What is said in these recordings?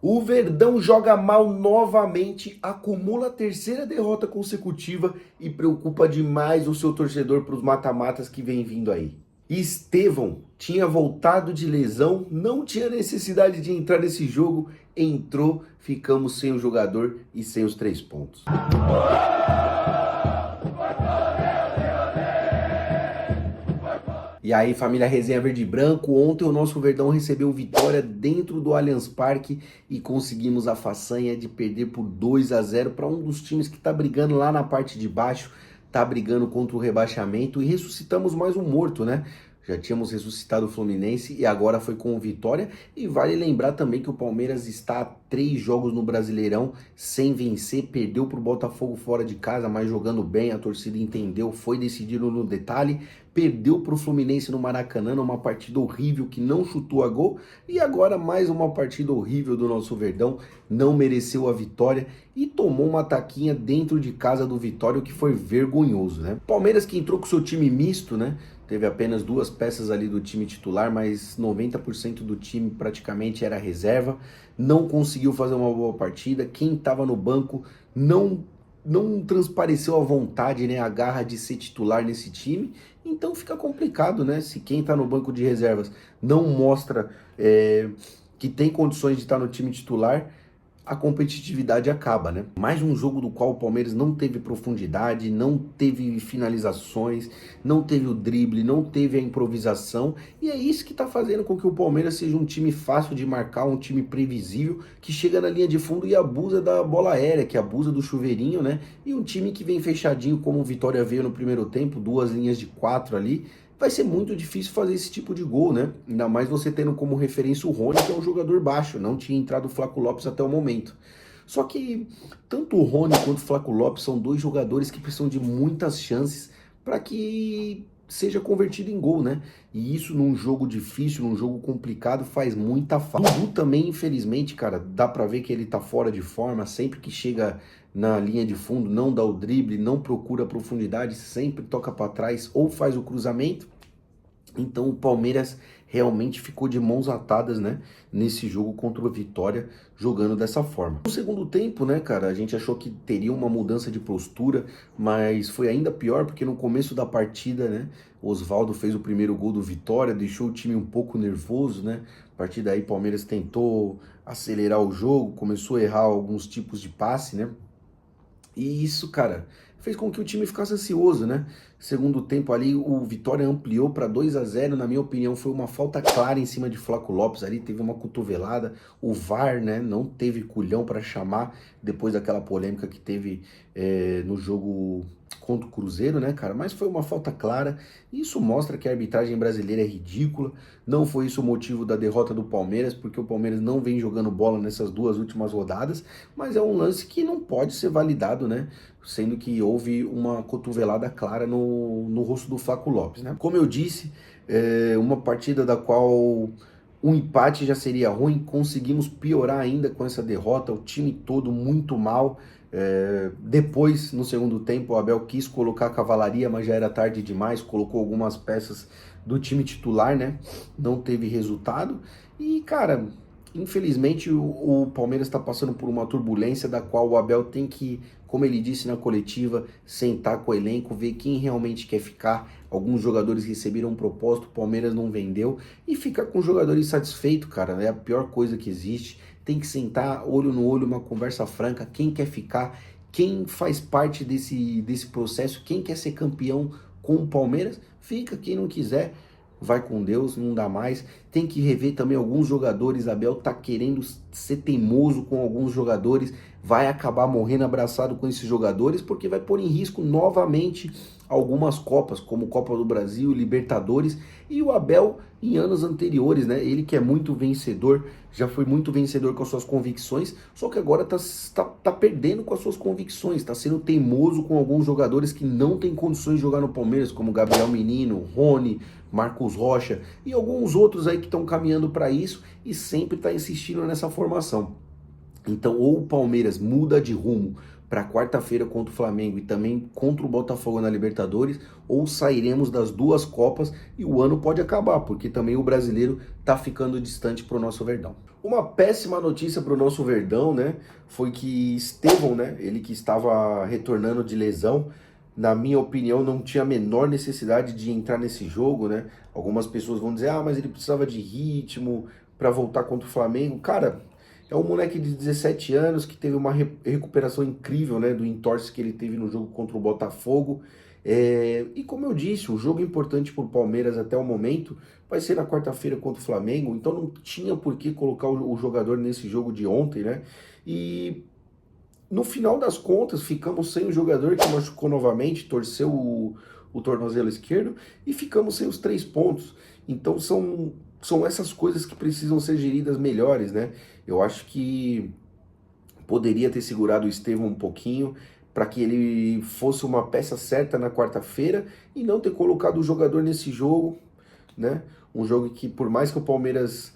O Verdão joga mal novamente, acumula a terceira derrota consecutiva e preocupa demais o seu torcedor para os mata-matas que vem vindo aí. Estevão tinha voltado de lesão, não tinha necessidade de entrar nesse jogo, entrou, ficamos sem o jogador e sem os 3 pontos. E aí, família Resenha Verde e Branco, ontem o nosso Verdão recebeu vitória dentro do Allianz Parque e conseguimos a façanha de perder por 2-0 para um dos times que está brigando lá na parte de baixo, está brigando contra o rebaixamento e ressuscitamos mais um morto, né? Já tínhamos ressuscitado o Fluminense e agora foi com vitória. E vale lembrar também que o Palmeiras está a 3 jogos no Brasileirão sem vencer, perdeu para o Botafogo fora de casa, mas jogando bem, a torcida entendeu, foi decidido no detalhe, perdeu para o Fluminense no Maracanã, numa partida horrível que não chutou a gol, e agora mais uma partida horrível do nosso Verdão, não mereceu a vitória e tomou uma taquinha dentro de casa do Vitória, o que foi vergonhoso, né? Palmeiras que entrou com seu time misto, né? Teve apenas 2 peças ali do time titular, mas 90% do time praticamente era reserva. Não conseguiu fazer uma boa partida. Quem estava no banco não transpareceu a vontade, né, a garra de ser titular nesse time. Então fica complicado, né? Se quem está no banco de reservas não mostra que tem condições de estar no time titular, a competitividade acaba, né? Mais um jogo do qual o Palmeiras não teve profundidade, não teve finalizações, não teve o drible, não teve a improvisação, e é isso que tá fazendo com que o Palmeiras seja um time fácil de marcar, um time previsível, que chega na linha de fundo e abusa da bola aérea, que abusa do chuveirinho, né? E um time que vem fechadinho, como o Vitória veio no primeiro tempo, 2 linhas de 4 ali, vai ser muito difícil fazer esse tipo de gol, né? Ainda mais você tendo como referência o Rony, que é um jogador baixo, não tinha entrado o Flaco Lopes até o momento. Só que tanto o Rony quanto o Flaco Lopes são 2 jogadores que precisam de muitas chances para que seja convertido em gol, né? E isso num jogo difícil, num jogo complicado, faz muita falta. Dudu também, infelizmente, cara, dá pra ver que ele tá fora de forma, sempre que chega na linha de fundo, não dá o drible, não procura profundidade, sempre toca para trás ou faz o cruzamento. Então o Palmeiras realmente ficou de mãos atadas, né, nesse jogo contra o Vitória, jogando dessa forma. No segundo tempo, né, cara, a gente achou que teria uma mudança de postura, mas foi ainda pior porque no começo da partida, né, Osvaldo fez o primeiro gol do Vitória, deixou o time um pouco nervoso, né, a partir daí Palmeiras tentou acelerar o jogo, começou a errar alguns tipos de passe, né, e isso, cara, fez com que o time ficasse ansioso, né? Segundo tempo ali, o Vitória ampliou para 2-0. Na minha opinião, foi uma falta clara em cima de Flaco Lopes ali, teve uma cotovelada. O VAR, né, não teve culhão para chamar depois daquela polêmica que teve no jogo contra o Cruzeiro, né, cara? Mas foi uma falta clara. Isso mostra que a arbitragem brasileira é ridícula. Não foi isso o motivo da derrota do Palmeiras, porque o Palmeiras não vem jogando bola nessas 2 últimas rodadas, mas é um lance que não pode ser validado, né? Sendo que houve uma cotovelada clara no rosto do Flaco Lopes, né? Como eu disse, uma partida da qual um empate já seria ruim, conseguimos piorar ainda com essa derrota, o time todo muito mal. Depois, no segundo tempo, o Abel quis colocar a cavalaria, mas já era tarde demais, colocou algumas peças do time titular, né? Não teve resultado. E, cara, infelizmente o Palmeiras está passando por uma turbulência da qual o Abel tem que, como ele disse na coletiva, sentar com o elenco, ver quem realmente quer ficar. Alguns jogadores receberam um propósito, o Palmeiras não vendeu, e ficar com jogadores satisfeitos, cara, é a pior coisa que existe. Tem que sentar olho no olho, uma conversa franca, quem quer ficar, quem faz parte desse processo, quem quer ser campeão com o Palmeiras, fica, quem não quiser, vai com Deus, não dá mais. Tem que rever também alguns jogadores, Abel tá querendo ser teimoso com alguns jogadores, vai acabar morrendo abraçado com esses jogadores, porque vai pôr em risco novamente algumas Copas, como Copa do Brasil, Libertadores, e o Abel em anos anteriores, né? Ele que é muito vencedor, já foi muito vencedor com as suas convicções, só que agora tá perdendo com as suas convicções, tá sendo teimoso com alguns jogadores que não têm condições de jogar no Palmeiras, como Gabriel Menino, Rony, Marcos Rocha e alguns outros aí que estão caminhando para isso e sempre tá insistindo nessa formação. Então, ou o Palmeiras muda de rumo, para quarta-feira contra o Flamengo e também contra o Botafogo na Libertadores, ou sairemos das duas Copas e o ano pode acabar, porque também o brasileiro tá ficando distante para o nosso Verdão. Uma péssima notícia para o nosso Verdão, né, foi que Estevão, né, ele que estava retornando de lesão, na minha opinião, não tinha a menor necessidade de entrar nesse jogo, né? Algumas pessoas vão dizer, ah, mas ele precisava de ritmo para voltar contra o Flamengo. Cara, é um moleque de 17 anos que teve uma recuperação incrível, né, do entorse que ele teve no jogo contra o Botafogo. E como eu disse, o jogo importante para o Palmeiras até o momento vai ser na quarta-feira contra o Flamengo, então não tinha por que colocar o jogador nesse jogo de ontem, né? E no final das contas, ficamos sem o jogador que machucou novamente, torceu o tornozelo esquerdo e ficamos sem os 3 pontos. Então são essas coisas que precisam ser geridas melhores, né? Eu acho que poderia ter segurado o Estevão um pouquinho para que ele fosse uma peça certa na quarta-feira e não ter colocado o jogador nesse jogo, né? Um jogo que, por mais que o Palmeiras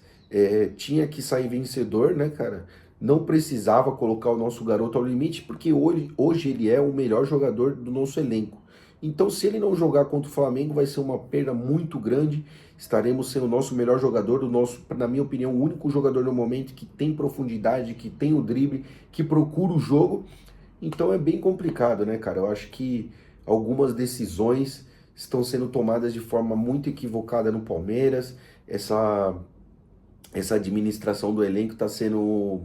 tinha que sair vencedor, né, cara? Não precisava colocar o nosso garoto ao limite, porque hoje ele é o melhor jogador do nosso elenco. Então, se ele não jogar contra o Flamengo, vai ser uma perda muito grande. Estaremos sem o nosso melhor jogador, do nosso, na minha opinião, o único jogador no momento que tem profundidade, que tem o drible, que procura o jogo. Então é bem complicado, né, cara? Eu acho que algumas decisões estão sendo tomadas de forma muito equivocada no Palmeiras. Essa administração do elenco está sendo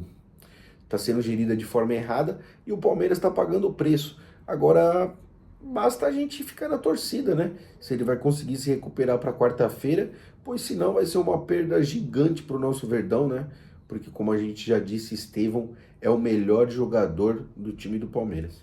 gerida de forma errada e o Palmeiras está pagando o preço. Agora, basta a gente ficar na torcida, né? Se ele vai conseguir se recuperar para quarta-feira, pois senão vai ser uma perda gigante para o nosso Verdão, né? Porque, como a gente já disse, Estevão é o melhor jogador do time do Palmeiras.